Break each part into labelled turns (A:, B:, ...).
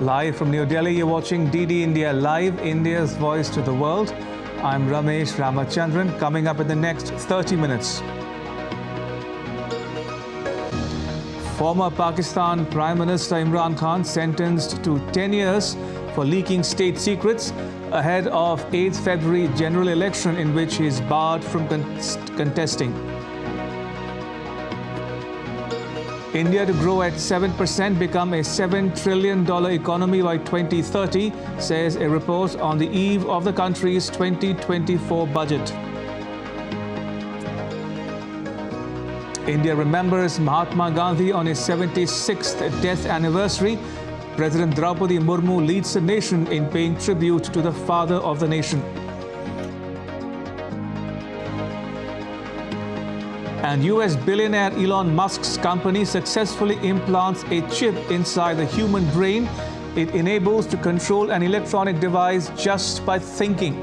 A: Live from New Delhi, you're watching DD India Live, India's voice to the world. I'm Ramesh Ramachandran. Coming up in the next 30 minutes. Former Pakistan Prime Minister Imran Khan sentenced to 10 years for leaking state secrets ahead of 8th February general election in which he is barred from contesting. India to grow at 7%, become a $7 trillion economy by 2030, says a report on the eve of the country's 2024 budget. India remembers Mahatma Gandhi on his 76th death anniversary. President Draupadi Murmu leads the nation in paying tribute to the father of the nation. And US billionaire Elon Musk's company successfully implants a chip inside the human brain. It enables to control an electronic device just by thinking.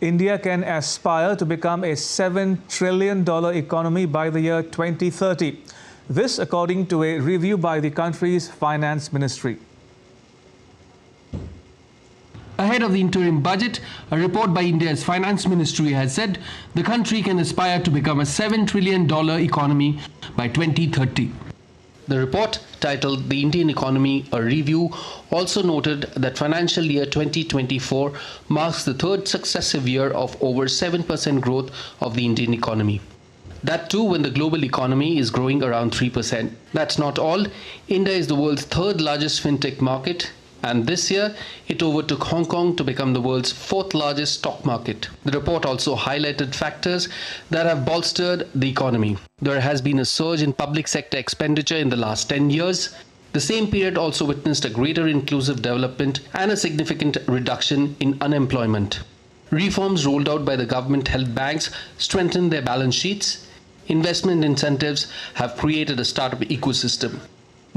A: India can aspire to become a $7 trillion economy by the year 2030. This according to a review by the country's finance ministry.
B: Ahead of the interim budget, a report by India's finance ministry has said the country can aspire to become a $7 trillion economy by 2030. The report, titled The Indian Economy, a Review, also noted that financial year 2024 marks the third successive year of over 7% growth of the Indian economy. That too when the global economy is growing around 3%. That's not all. India is the world's third largest fintech market, and this year it overtook Hong Kong to become the world's fourth largest stock market. The report also highlighted factors that have bolstered the economy. There has been a surge in public sector expenditure in the last 10 years. The same period also witnessed a greater inclusive development and a significant reduction in unemployment. Reforms rolled out by the government helped banks strengthen their balance sheets. Investment incentives have created a startup ecosystem.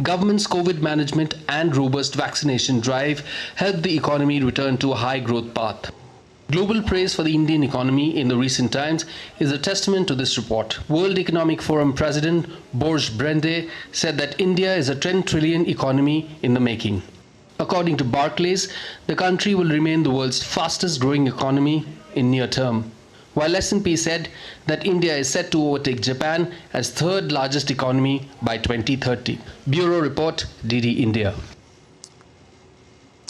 B: Government's COVID management and robust vaccination drive helped the economy return to a high growth path. Global praise for the Indian economy in the recent times is a testament to this report. World Economic Forum President Borge Brende said that India is a 10 trillion economy in the making. According to Barclays, the country will remain the world's fastest growing economy in near term, while S&P said that India is set to overtake Japan as third largest economy by 2030. Bureau Report, DD India.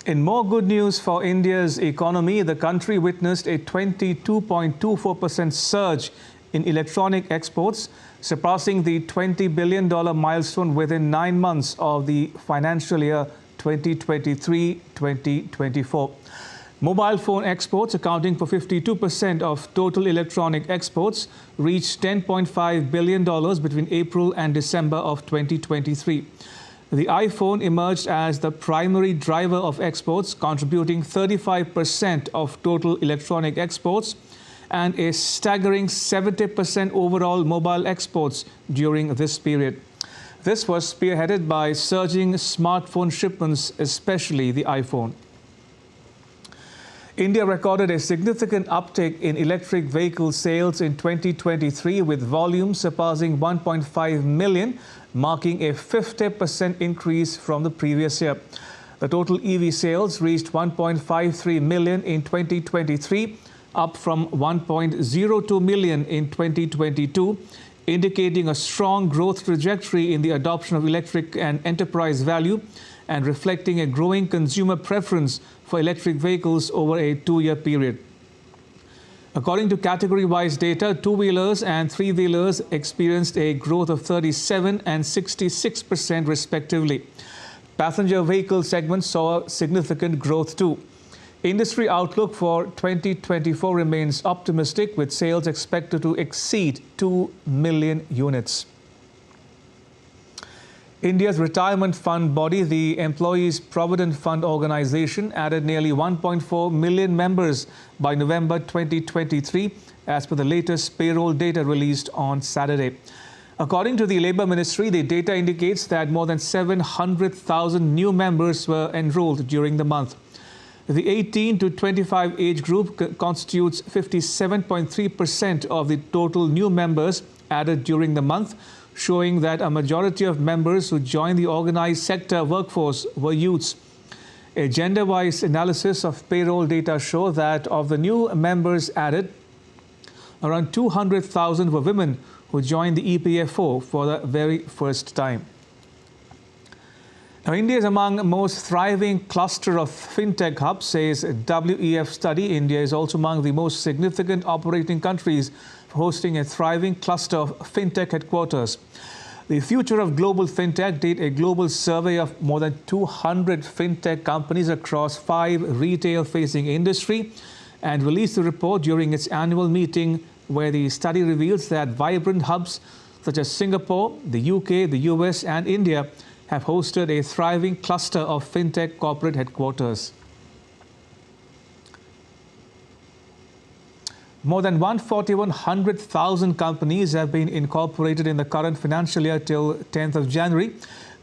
A: In more good news for India's economy, the country witnessed a 22.24% surge in electronic exports, surpassing the $20 billion milestone within 9 months of the financial year 2023-2024. Mobile phone exports, accounting for 52% of total electronic exports, reached $10.5 billion between April and December of 2023. The iPhone emerged as the primary driver of exports, contributing 35% of total electronic exports and a staggering 70% overall mobile exports during this period. This was spearheaded by surging smartphone shipments, especially the iPhone. India recorded a significant uptick in electric vehicle sales in 2023, with volumes surpassing 1.5 million, marking a 50% increase from the previous year. The total EV sales reached 1.53 million in 2023, up from 1.02 million in 2022, indicating a strong growth trajectory in the adoption of electric and enterprise value, and reflecting a growing consumer preference for electric vehicles over a 2-year period. According to category-wise data, two-wheelers and three-wheelers experienced a growth of 37% and 66% respectively. Passenger vehicle segments saw significant growth too. Industry outlook for 2024 remains optimistic, with sales expected to exceed 2 million units. India's retirement fund body, the Employees Provident Fund Organization, added nearly 1.4 million members by November 2023, as per the latest payroll data released on Saturday. According to the Labour Ministry, the data indicates that more than 700,000 new members were enrolled during the month. The 18 to 25 age group constitutes 57.3% of the total new members added during the month, showing that a majority of members who joined the organized sector workforce were youths. A gender-wise analysis of payroll data show that of the new members added, around 200,000 were women who joined the EPFO for the very first time. Now, India is among most thriving cluster of fintech hubs, says WEF study. India is also among the most significant operating countries for hosting a thriving cluster of fintech headquarters. The Future of Global Fintech did a global survey of more than 200 fintech companies across 5 retail-facing industry and released the report during its annual meeting, where the study reveals that vibrant hubs such as Singapore, the UK, the US and India have hosted a thriving cluster of fintech corporate headquarters. More than 1,100,000 companies have been incorporated in the current financial year till 10th of January.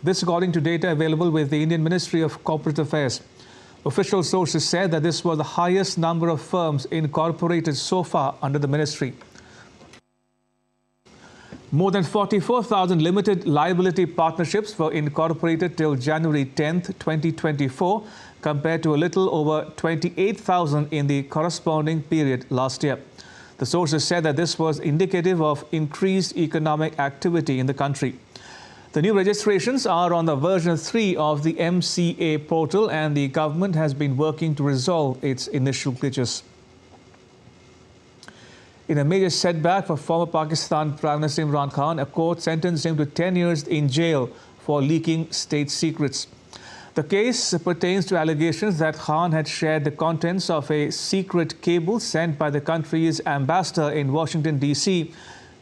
A: This according to data available with the Indian Ministry of Corporate Affairs. Official sources said that this was the highest number of firms incorporated so far under the ministry. More than 44,000 limited liability partnerships were incorporated till January 10th, 2024, compared to a little over 28,000 in the corresponding period last year. The sources said that this was indicative of increased economic activity in the country. The new registrations are on the version 3 of the MCA portal, and the government has been working to resolve its initial glitches. In a major setback for former Pakistan PM Imran Khan, a court sentenced him to 10 years in jail for leaking state secrets. The case pertains to allegations that Khan had shared the contents of a secret cable sent by the country's ambassador in Washington, D.C.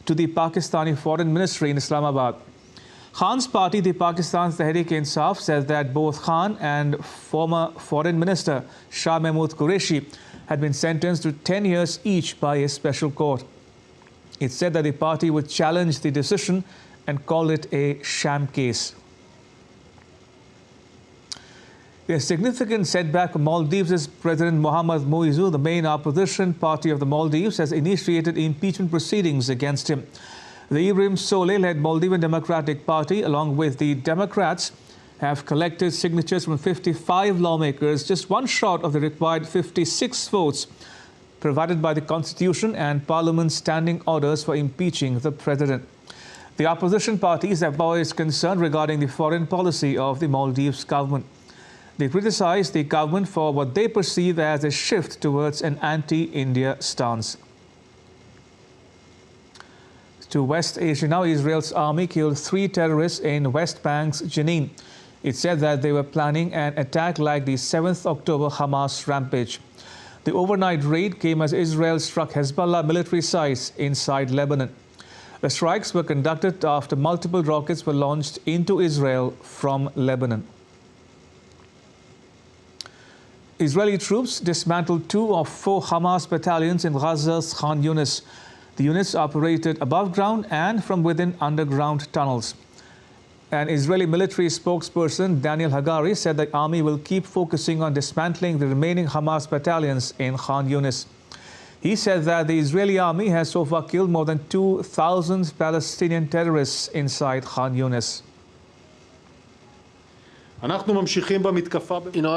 A: to the Pakistani Foreign Ministry in Islamabad. Khan's party, the Pakistan Tehreek-e-Insaf, says that both Khan and former Foreign Minister Shah Mahmood Qureshi had been sentenced to 10 years each by a special court. It said that the party would challenge the decision and call it a sham case. A significant setback for Maldives' President Mohamed Muizzu, the main opposition party of the Maldives, has initiated impeachment proceedings against him. The Ibrahim Soleh-led Maldivian Democratic Party, along with the Democrats, have collected signatures from 55 lawmakers, just one short of the required 56 votes provided by the Constitution and Parliament's standing orders for impeaching the President. The opposition parties have voiced concern regarding the foreign policy of the Maldives government. They criticized the government for what they perceive as a shift towards an anti-India stance. To West Asia now, Israel's army killed 3 terrorists in West Bank's Jenin. It said that they were planning an attack like the 7th October Hamas rampage. The overnight raid came as Israel struck Hezbollah military sites inside Lebanon. The strikes were conducted after multiple rockets were launched into Israel from Lebanon. Israeli troops dismantled 2 of 4 Hamas battalions in Gaza's Khan Yunis. The units operated above ground and from within underground tunnels. An Israeli military spokesperson, Daniel Hagari, said the army will keep focusing on dismantling the remaining Hamas battalions in Khan Yunis. He said that the Israeli army has so far killed more than 2,000 Palestinian terrorists inside Khan Yunis.
B: In all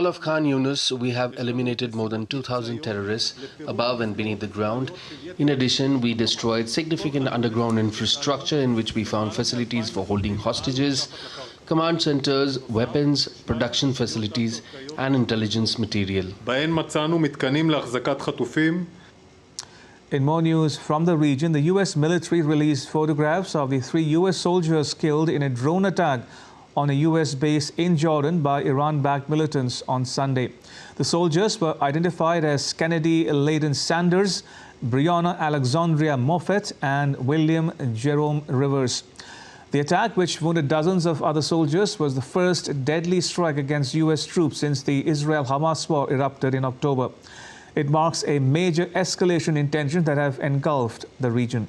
B: of Khan Yunis, we have eliminated more than 2,000 terrorists above and beneath the ground. In addition, we destroyed significant underground infrastructure in which we found facilities for holding hostages, command centers, weapons, production facilities, and intelligence material.
A: In more news from the region, the U.S. military released photographs of the 3 U.S. soldiers killed in a drone attack on a U.S. base in Jordan by Iran-backed militants on Sunday. The soldiers were identified as Kennedy Layden Sanders, Breonna Alexandria Moffett, and William Jerome Rivers. The attack, which wounded dozens of other soldiers, was the first deadly strike against U.S. troops since the Israel-Hamas war erupted in October. It marks a major escalation in tensions that have engulfed the region.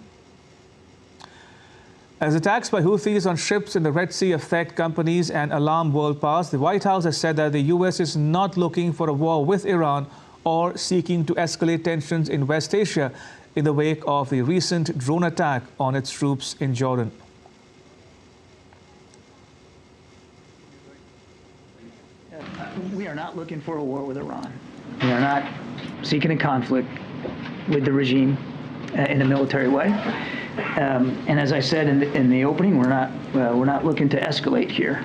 A: As attacks by Houthis on ships in the Red Sea affect companies and alarm world powers, the White House has said that the U.S. is not looking for a war with Iran or seeking to escalate tensions in West Asia in the wake of the recent drone attack on its troops in Jordan.
C: We are not looking for a war with Iran. We are not seeking a conflict with the regime in a military way. And as I said in the opening, we're not looking to escalate here.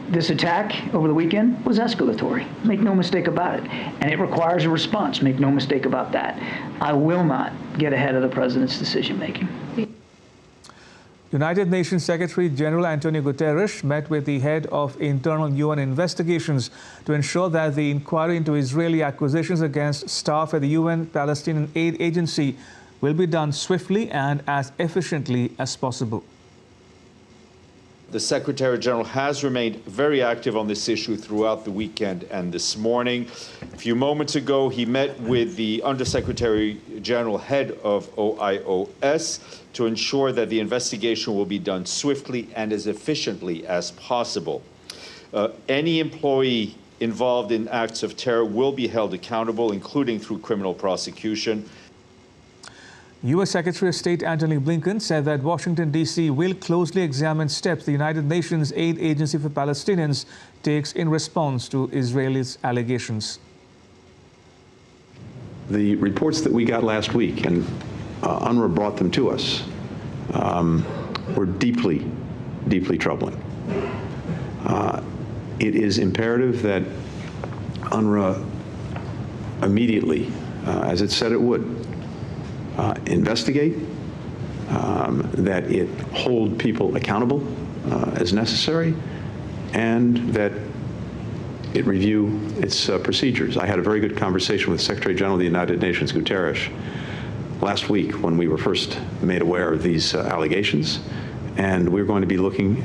C: This attack over the weekend was escalatory. Make no mistake about it. And it requires a response. Make no mistake about that. I will not get ahead of the president's decision making.
A: United Nations Secretary General Antonio Guterres met with the head of internal UN investigations to ensure that the inquiry into Israeli accusations against staff at the UN Palestinian Aid Agency will be done swiftly and as efficiently as possible.
D: The Secretary General has remained very active on this issue throughout the weekend and this morning. A few moments ago, he met with the Undersecretary General, head of OIOS, to ensure that the investigation will be done swiftly and as efficiently as possible. Any employee involved in acts of terror will be held accountable, including through criminal prosecution.
A: U.S. Secretary of State Antony Blinken said that Washington, D.C. will closely examine steps the United Nations Aid Agency for Palestinians takes in response to Israel's allegations.
E: The reports that we got last week, and UNRWA brought them to us, were deeply, deeply troubling. It is imperative that UNRWA immediately, as it said it would, investigate, that it hold people accountable as necessary, and that it review its procedures. I had a very good conversation with Secretary General of the United Nations, Guterres, last week when we were first made aware of these allegations, and we're going to be looking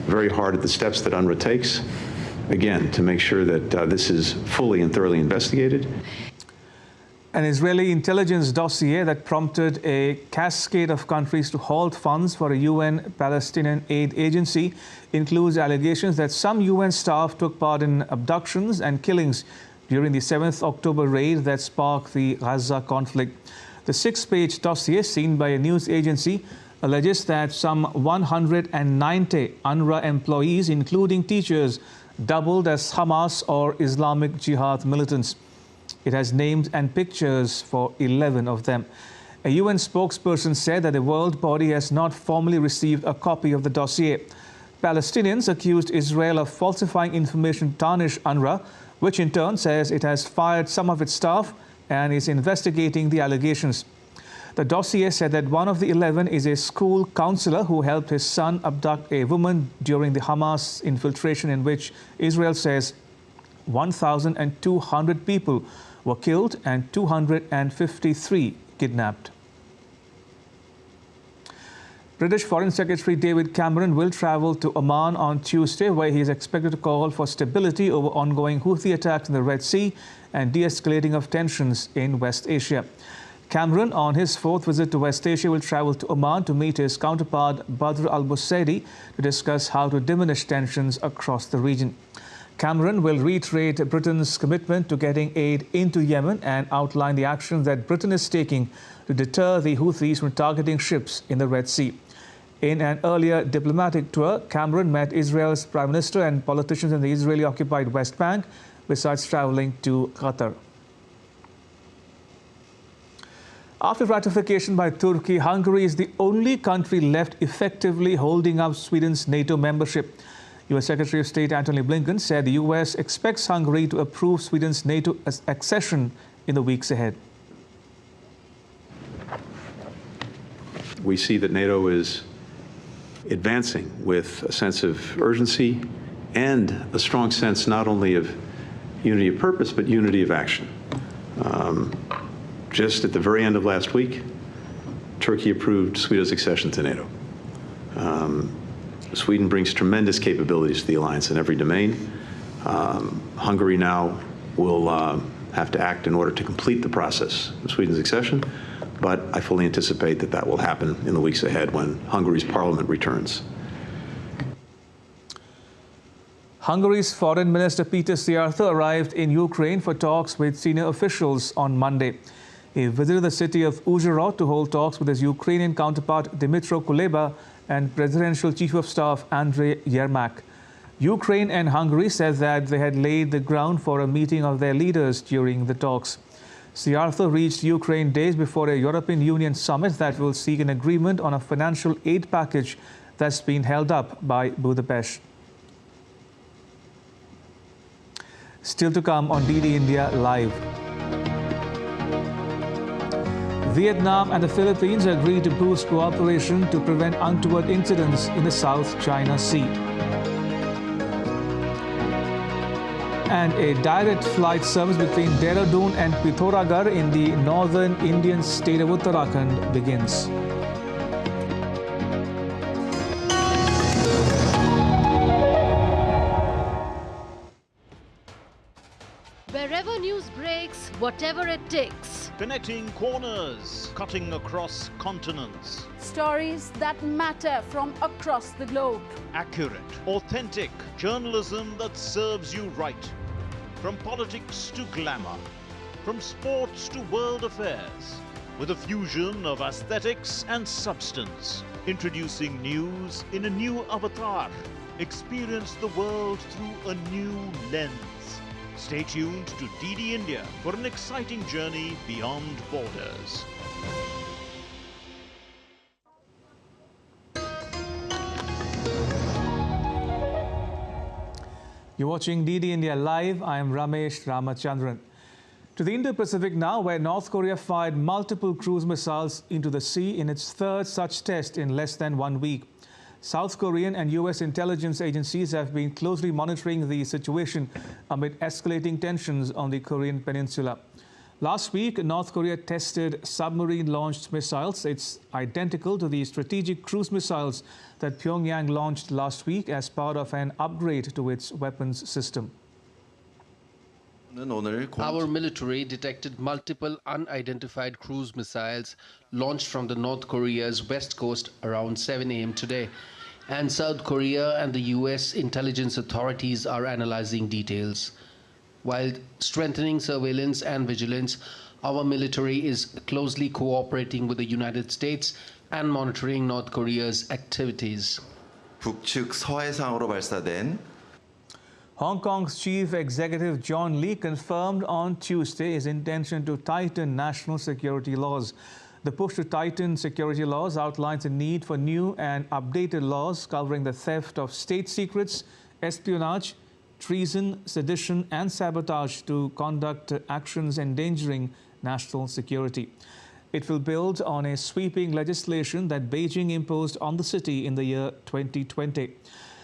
E: very hard at the steps that UNRWA takes, again, to make sure that this is fully and thoroughly investigated.
A: An Israeli intelligence dossier that prompted a cascade of countries to halt funds for a UN Palestinian aid agency includes allegations that some UN staff took part in abductions and killings during the 7th October raid that sparked the Gaza conflict. The 6-page dossier, seen by a news agency, alleges that some 190 UNRWA employees, including teachers, doubled as Hamas or Islamic Jihad militants. It has names and pictures for 11 of them. A UN spokesperson said that the world body has not formally received a copy of the dossier. Palestinians accused Israel of falsifying information to tarnish UNRWA, which in turn says it has fired some of its staff and is investigating the allegations. The dossier said that one of the 11 is a school counselor who helped his son abduct a woman during the Hamas infiltration, in which Israel says 1,200 people were killed and 253 kidnapped. British Foreign Secretary David Cameron will travel to Oman on Tuesday, where he is expected to call for stability over ongoing Houthi attacks in the Red Sea and de-escalating of tensions in West Asia. Cameron, on his 4th visit to West Asia, will travel to Oman to meet his counterpart Badr al-Busaydi to discuss how to diminish tensions across the region. Cameron will reiterate Britain's commitment to getting aid into Yemen and outline the actions that Britain is taking to deter the Houthis from targeting ships in the Red Sea. In an earlier diplomatic tour, Cameron met Israel's Prime Minister and politicians in the Israeli-occupied West Bank, besides traveling to Qatar. After ratification by Turkey, Hungary is the only country left effectively holding up Sweden's NATO membership. U.S. Secretary of State Antony Blinken said the U.S. expects Hungary to approve Sweden's NATO accession in the weeks ahead.
E: We see that NATO is advancing with a sense of urgency and a strong sense not only of unity of purpose, but unity of action. Just at the very end of last week, Turkey approved Sweden's accession to NATO. Sweden brings tremendous capabilities to the alliance in every domain. Hungary now will have to act in order to complete the process of Sweden's accession, but I fully anticipate that that will happen in the weeks ahead when Hungary's parliament returns.
A: Hungary's Foreign Minister Peter Szijjártó arrived in Ukraine for talks with senior officials on Monday. He visited the city of Uzhhorod to hold talks with his Ukrainian counterpart Dmytro Kuleba and Presidential Chief of Staff Andriy Yermak. Ukraine and Hungary said that they had laid the ground for a meeting of their leaders during the talks. Szijjártó reached Ukraine days before a European Union summit that will seek an agreement on a financial aid package that's been held up by Budapest. Still to come on DD India Live. Vietnam and the Philippines agreed to boost cooperation to prevent untoward incidents in the South China Sea. And a direct flight service between Dehradun and Pithoragarh in the northern Indian state of Uttarakhand begins.
F: Wherever news breaks, whatever it takes.
G: Connecting corners, cutting across continents.
H: Stories that matter from across the globe.
G: Accurate, authentic journalism that serves you right. From politics to glamour, from sports to world affairs, with a fusion of aesthetics and substance. Introducing news in a new avatar. Experience the world through a new lens. Stay tuned to DD India for an exciting journey beyond borders.
A: You're watching DD India Live. I am Ramesh Ramachandran. To the Indo-Pacific now, where North Korea fired multiple cruise missiles into the sea in its third such test in less than 1 week. South Korean and US intelligence agencies have been closely monitoring the situation amid escalating tensions on the Korean peninsula. Last week, North Korea tested submarine-launched missiles. It's identical to the strategic cruise missiles that Pyongyang launched last week as part of an upgrade to its weapons system.
B: Our military detected multiple unidentified cruise missiles launched from the North Korea's west coast around 7 a.m. today. And South Korea and the US intelligence authorities are analyzing details. While strengthening surveillance and vigilance, our military is closely cooperating with the United States and monitoring North Korea's activities.
I: 북측 서해상으로 발사된
A: Hong Kong's Chief Executive John Lee confirmed on Tuesday his intention to tighten national security laws. The push to tighten security laws outlines the need for new and updated laws covering the theft of state secrets, espionage, treason, sedition and sabotage to conduct actions endangering national security. It will build on a sweeping legislation that Beijing imposed on the city in the year 2020.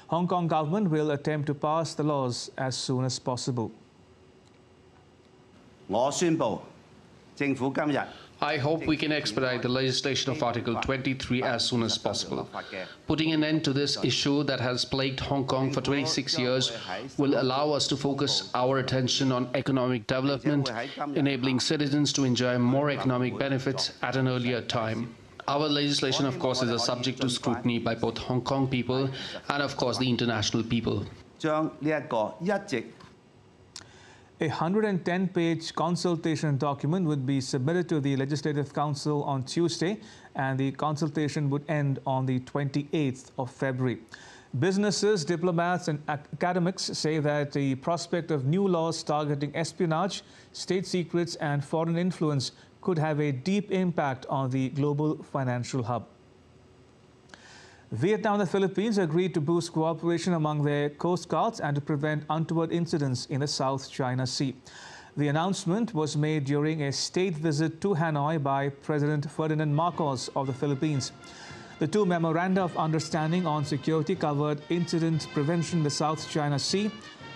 A: Hong Kong government will attempt to pass the laws as soon as possible.
B: I hope we can expedite the legislation of Article 23 as soon as possible. Putting an end to this issue that has plagued Hong Kong for 26 years will allow us to focus our attention on economic development, enabling citizens to enjoy more economic benefits at an earlier time. Our legislation, of course, is subject to scrutiny by both Hong Kong people and, of course, the international people.
A: A 110-page consultation document would be submitted to the Legislative Council on Tuesday, and the consultation would end on the 28th of February. Businesses, diplomats and academics say that the prospect of new laws targeting espionage, state secrets and foreign influence could have a deep impact on the global financial hub. Vietnam and the Philippines agreed to boost cooperation among their coast guards and to prevent untoward incidents in the South China Sea. The announcement was made during a state visit to Hanoi by President Ferdinand Marcos of the Philippines. The two memoranda of understanding on security covered incident prevention in the South China Sea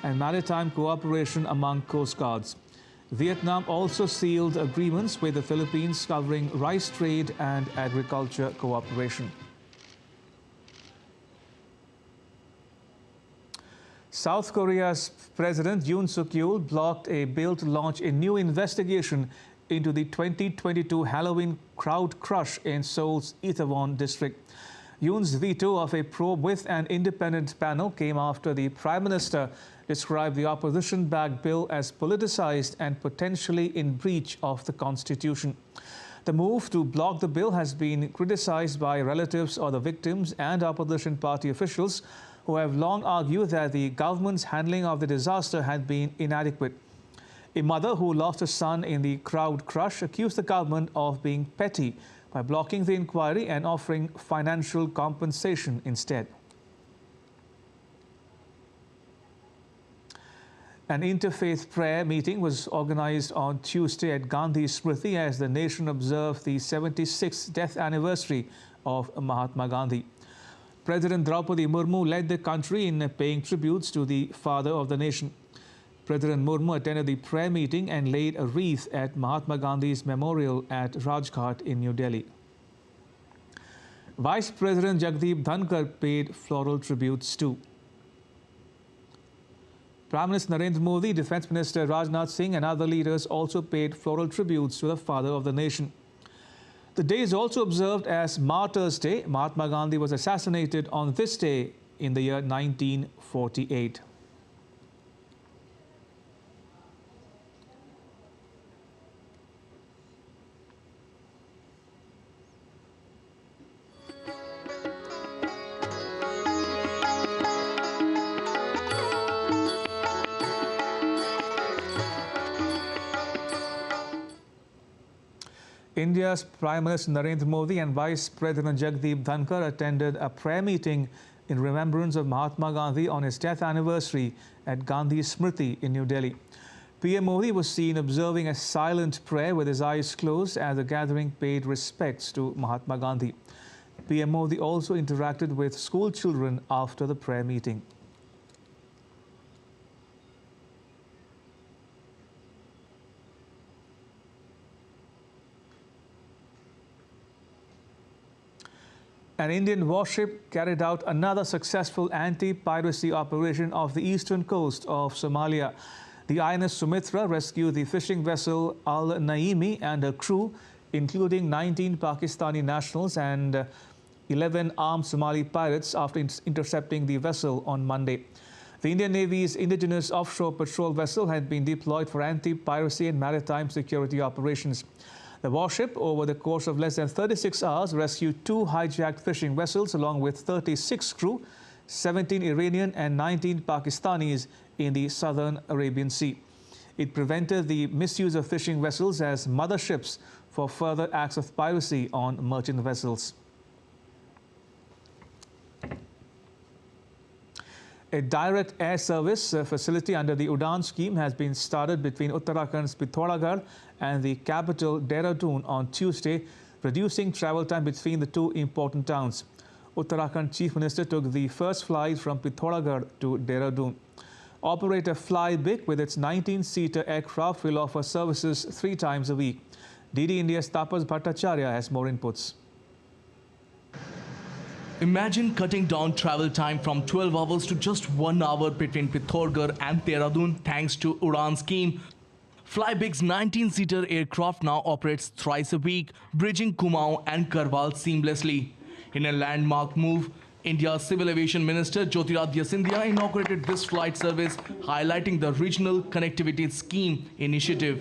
A: and maritime cooperation among coast guards. Vietnam also sealed agreements with the Philippines covering rice trade and agriculture cooperation. South Korea's President Yoon Suk-yeol blocked a bill to launch a new investigation into the 2022 Halloween crowd crush in Seoul's Itaewon district. Yoon's veto of a probe with an independent panel came after the Prime Minister described the opposition-backed bill as politicized and potentially in breach of the Constitution. The move to block the bill has been criticized by relatives of the victims and opposition party officials who have long argued that the government's handling of the disaster had been inadequate. A mother who lost a son in the crowd crush accused the government of being petty by blocking the inquiry and offering financial compensation instead. An interfaith prayer meeting was organized on Tuesday at Gandhi Smriti as the nation observed the 76th death anniversary of Mahatma Gandhi. President Draupadi Murmu led the country in paying tributes to the father of the nation. President Murmu attended the prayer meeting and laid a wreath at Mahatma Gandhi's memorial at Rajghat in New Delhi. Vice President Jagdeep Dhankar paid floral tributes too. Prime Minister Narendra Modi, Defence Minister Rajnath Singh and other leaders also paid floral tributes to the father of the nation. The day is also observed as Martyrs' Day. Mahatma Gandhi was assassinated on this day in the year 1948. India's Prime Minister Narendra Modi and Vice President Jagdeep Dhankar attended a prayer meeting in remembrance of Mahatma Gandhi on his death anniversary at Gandhi Smriti in New Delhi. PM Modi was seen observing a silent prayer with his eyes closed as the gathering paid respects to Mahatma Gandhi. PM Modi also interacted with school children after the prayer meeting. An Indian warship carried out another successful anti-piracy operation off the eastern coast of Somalia. The INS Sumitra rescued the fishing vessel Al Naimi and her crew, including 19 Pakistani nationals and 11 armed Somali pirates after intercepting the vessel on Monday. The Indian Navy's indigenous offshore patrol vessel had been deployed for anti-piracy and maritime security operations. The warship, over the course of less than 36 hours, rescued 2 hijacked fishing vessels along with 36 crew, 17 Iranian and 19 Pakistanis in the southern Arabian Sea. It prevented the misuse of fishing vessels as motherships for further acts of piracy on merchant vessels. A direct air service facility under the Udan scheme has been started between Uttarakhand's Pithoragarh and the capital Dehradun on Tuesday, reducing travel time between the two important towns. Uttarakhand Chief Minister took the first flight from Pithoragarh to Dehradun. Operator Flybic, with its 19-seater aircraft, will offer services 3 times a week. DD India's Tapas Bhattacharya has more inputs.
J: Imagine cutting down travel time from 12 hours to just 1 hour between Pithoragarh and Dehradun thanks to Udan scheme. Flybig's 19-seater aircraft now operates thrice a week, bridging Kumaon and Karwal seamlessly. In a landmark move, India's Civil Aviation Minister Jyotiraditya Scindia inaugurated this flight service, highlighting the Regional Connectivity Scheme initiative.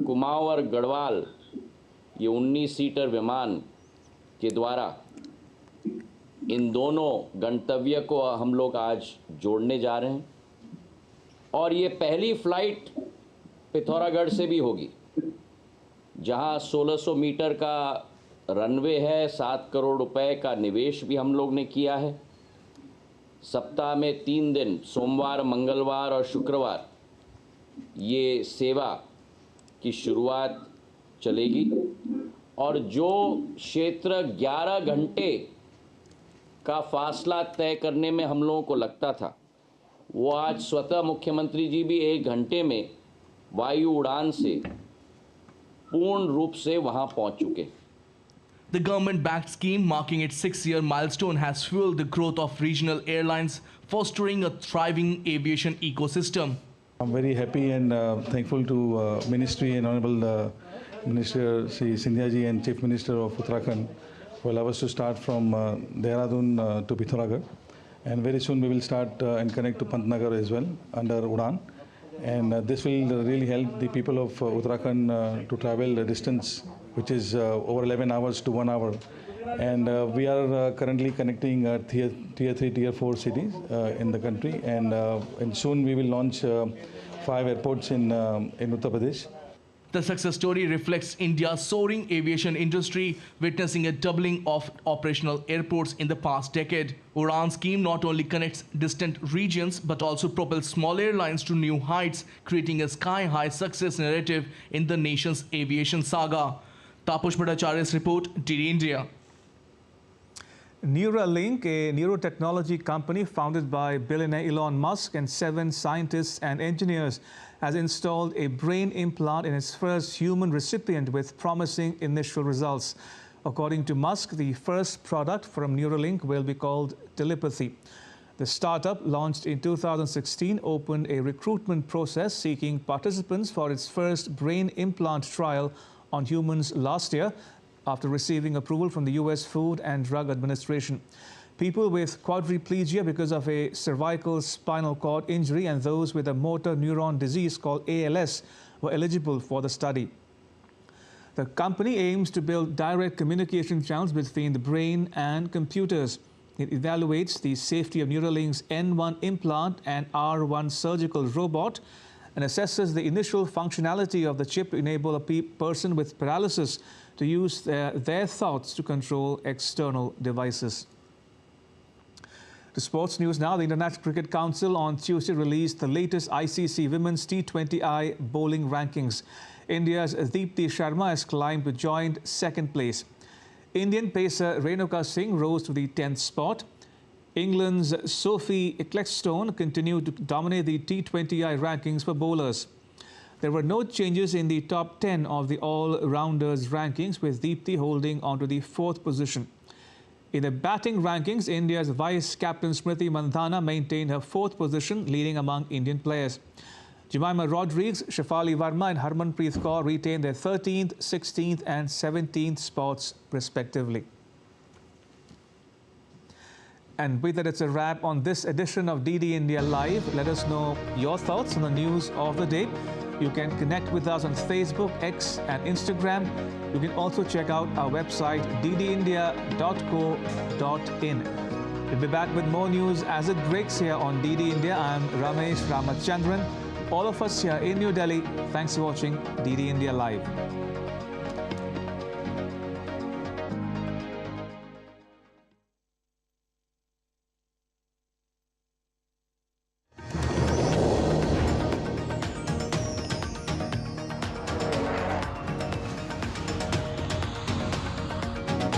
K: Kumaon और गढ़वाल ये 19-सीटर विमान के द्वारा इन दोनों गंतव्य को हम लोग आज जोड़ने जा रहे हैं और ये पहली फ्लाइट पिथौरागढ़ से भी होगी, जहां 1600 मीटर का रनवे है, 7 करोड़ रुपए का निवेश भी हम लोग ने किया है। सप्ताह में 3 दिन, सोमवार, मंगलवार और शुक्रवार, ये सेवा की शुरुआत चलेगी और जो क्षेत्र 11 घंटे का फासला तय करने में हम लोगों को लगता था, वो आज स्वतः मुख्यमंत्री जी भी 1 घंटे में वायु उड़ान से पूर्ण रूप से वहां पहुंच चुके।
J: The government-backed scheme, marking its 6-year milestone, has fueled the growth of regional airlines, fostering a thriving aviation ecosystem.
L: I'm very happy and thankful to Ministry and Honorable Minister Sri Sindhya ji and Chief Minister of Uttarakhand who allow us to start from Dehradun to Pithoragarh. And very soon we will start and connect to Pantnagar as well under Udan. And this will really help the people of Uttarakhand to travel a distance which is over 11 hours to 1 hour. And we are currently connecting tier 3, tier 4 cities in the country. And soon we will launch 5 airports in Uttar Pradesh.
J: The success story reflects India's soaring aviation industry, witnessing a doubling of operational airports in the past decade. Udan scheme not only connects distant regions but also propels small airlines to new heights, creating a sky-high success narrative in the nation's aviation saga. Tapush Bhattacharya's report, DD India.
A: Neuralink, a neurotechnology company founded by billionaire Elon Musk and 7 scientists and engineers, has installed a brain implant in its first human recipient with promising initial results. According to Musk, the first product from Neuralink will be called Telepathy. The startup, launched in 2016, opened a recruitment process seeking participants for its first brain implant trial on humans last year, after receiving approval from the US Food and Drug Administration. People with quadriplegia because of a cervical spinal cord injury and those with a motor neuron disease called ALS were eligible for the study. The company aims to build direct communication channels between the brain and computers. It evaluates the safety of Neuralink's N1 implant and R1 surgical robot and assesses the initial functionality of the chip to enable a person with paralysis to use their thoughts to control external devices. To sports news now. The International Cricket Council on Tuesday released the latest ICC Women's T20I bowling rankings. India's Deepti Sharma has climbed to joint 2nd place. Indian pacer Renuka Singh rose to the 10th spot. England's Sophie Ecclestone continued to dominate the T20I rankings for bowlers. There were no changes in the top 10 of the all-rounders rankings, with Deepti holding onto the 4th position. In the batting rankings, India's vice-captain Smriti Mandhana maintained her 4th position, leading among Indian players. Jemimah Rodrigues, Shafali Verma and Harmanpreet Kaur retained their 13th, 16th and 17th spots respectively. And with that, it's a wrap on this edition of DD India Live. Let us know your thoughts on the news of the day. You can connect with us on Facebook, X and Instagram. You can also check out our website ddindia.co.in. We'll be back with more news as it breaks here on DD India. I'm Ramesh Ramachandran. All of us here in New Delhi, thanks for watching DD India Live.